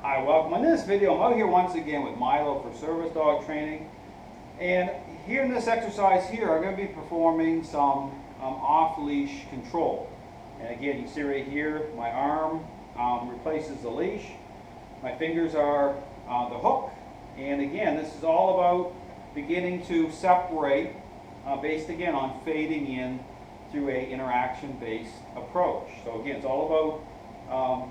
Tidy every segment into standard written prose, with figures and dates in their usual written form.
Hi, welcome. In this video, I'm out here once again with Milo for service dog training. And here in this exercise here, I'm going to be performing some off-leash control. And again, you can see right here, my arm replaces the leash. My fingers are the hook. And again, this is all about beginning to separate based again on fading in through a interaction-based approach. So again, it's all about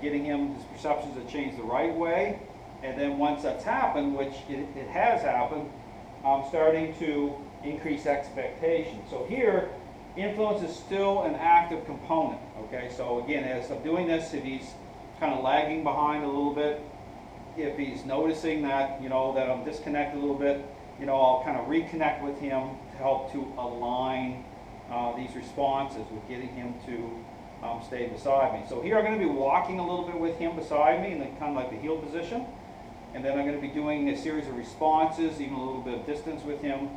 getting his perceptions to change the right way, and then once that's happened, which it has happened, starting to increase expectations. So here, influence is still an active component. Okay, so again, as I'm doing this, if he's kind of lagging behind a little bit, if he's noticing that that I'm disconnected a little bit, I'll kind of reconnect with him to help to align these responses with getting him to stay beside me. So here I'm going to be walking a little bit with him beside me in the kind of like the heel position, and then I'm going to be doing a series of responses, even a little bit of distance with him,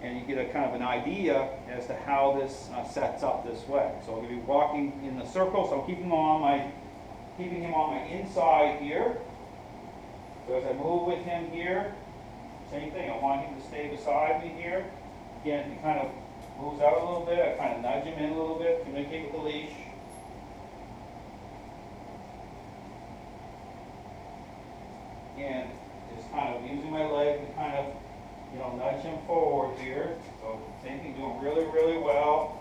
and you get a kind of an idea as to how this sets up this way. So I'm going to be walking in the circle, so I'm keeping him on my inside here. So as I move with him here, same thing, I want him to stay beside me here. Again, he kind of moves out a little bit, I kind of nudge him in a little bit, communicate with the leash. Again, just kind of using my leg to kind of, nudge him forward here. So same thing, doing really, really well.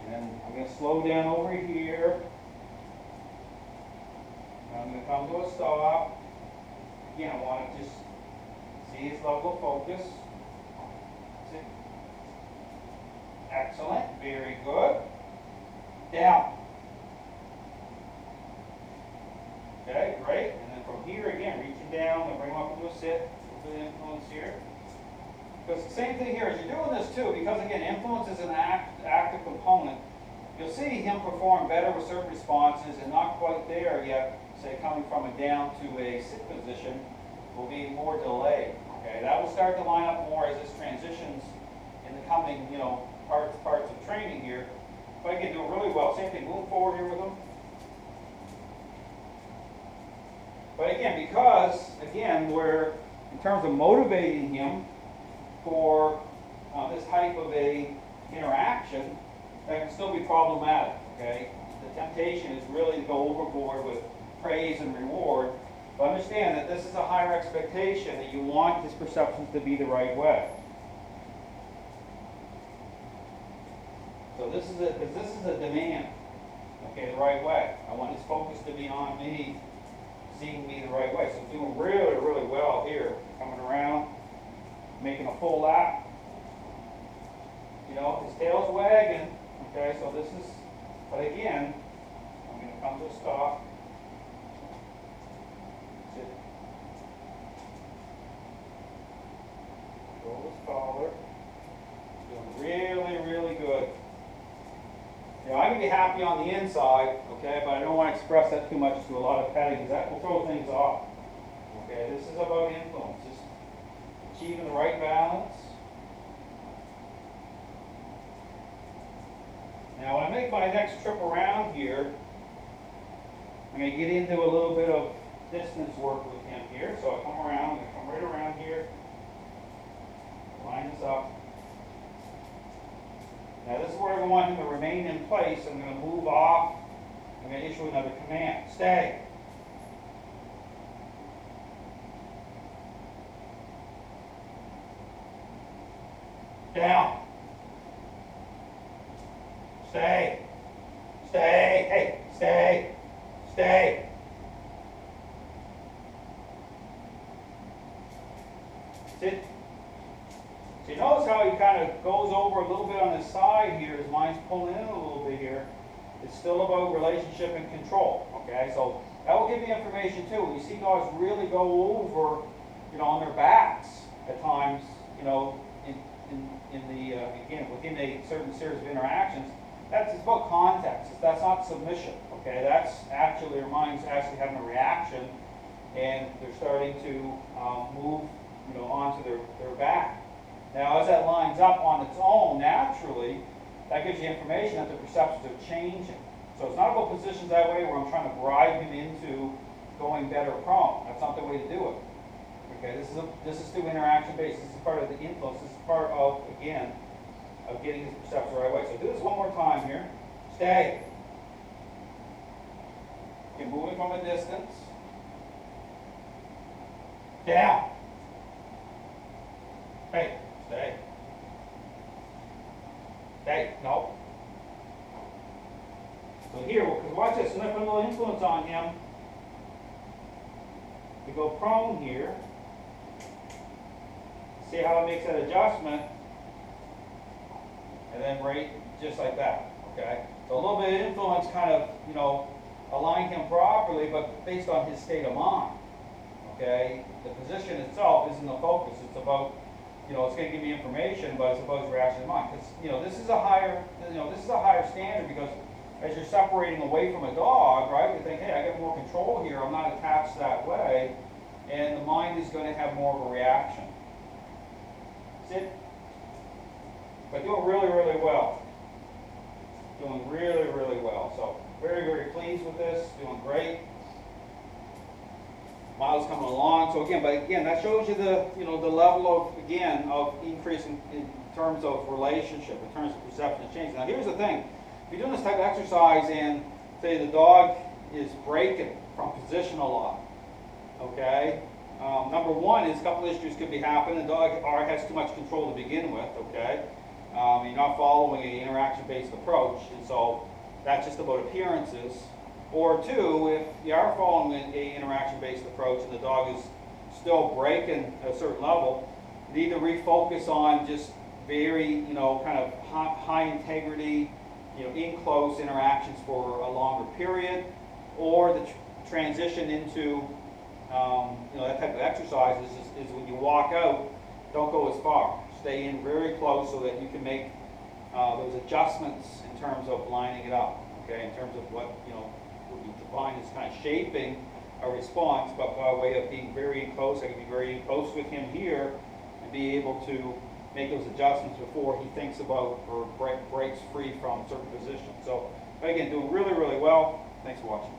And then I'm going to slow down over here. I'm going to come to a stop. Again, I want to just see his level of focus. Excellent, very good. Down. Okay, great. And then from here again, reaching down and bring him up into a sit. A little bit of influence here. Because the same thing here, as you're doing this too, because again, influence is an active component, you'll see him perform better with certain responses and not quite there yet, say coming from a down to a sit position, will be more delayed. Okay, that will start to line up more as this transitions in the coming, parts of training here. But again, doing really well. Same thing, move forward here with him. But again, because, again, we're, in terms of motivating him for this type of a interaction, that can still be problematic, okay? The temptation is really to go overboard with praise and reward. But understand that this is a higher expectation, that you want his perceptions to be the right way. So this is a demand, okay, the right way. I want his focus to be on me, seeing me the right way. So doing really, really well here. Coming around, making a full lap. His tail's wagging. Okay, so this is, but again, I'm going to come to a stop. Sit. Control his collar. Doing really, really good. I can be happy on the inside, okay, but I don't want to express that too much to a lot of petting, because that will throw things off. Okay, this is about influence, just achieving the right balance. Now, when I make my next trip around here, I'm going to get into a little bit of distance work with him here. So I come around, I'm going to come right around here, line this up. Now this is where I want him to remain in place. I'm going to move off. I'm going to issue another command. Stay. Down. Stay. Stay. Hey, stay. Stay. Sit. So you notice how he kind of goes over a little bit on his side here. His mind's pulling in a little bit here. It's still about relationship and control. Okay, so that will give you information too. When you see dogs really go over, on their backs at times, again within a certain series of interactions, it's about context. That's not submission. Okay, that's actually their mind's actually having a reaction, and they're starting to move, onto their back. Now, as that lines up on its own, naturally, that gives you information that the perceptions are changing. So it's not about positions that way where I'm trying to bribe him into going better prone. That's not the way to do it. Okay, this is through interaction based. This is part of the influence. This is part of, again, of getting his perception the right way. So do this one more time here. Stay. You're moving from a distance. Down. Hey, stay. Stay. No. So here, because watch this, I'm going to put a little influence on him. We go prone here. See how it makes that adjustment. And then right just like that. Okay? So a little bit of influence kind of, align him properly, but based on his state of mind. Okay? The position itself isn't the focus. It's about, it's going to give me information, but it's about his reaction to mind. Because, this is a higher, this is a higher standard because as you're separating away from a dog, right, you think, hey, I get more control here. I'm not attached that way. And the mind is going to have more of a reaction. Sit. But doing really, really well. Doing really, really well. So very, very pleased with this. Doing great. Miles coming along. So again, that shows you the, the level of increase in terms of relationship, in terms of perception change. Now here's the thing. If you're doing this type of exercise and say the dog is breaking from position a lot, okay? Number one is a couple issues could be happening. The dog has too much control to begin with, okay? You're not following an interaction-based approach, and so that's just about appearances. Or two, if you are following an interaction-based approach and the dog is still breaking at a certain level, you need to refocus on just very, kind of high integrity, in close interactions for a longer period, or the transition into, that type of exercise is when you walk out, don't go as far. Stay in very close so that you can make those adjustments in terms of lining it up, okay, in terms of what, would be defined as kind of shaping a response, but by way of being very close. I can be very close with him here and be able to make those adjustments before he thinks about or breaks free from certain positions. So again, doing really, really well. Thanks for watching.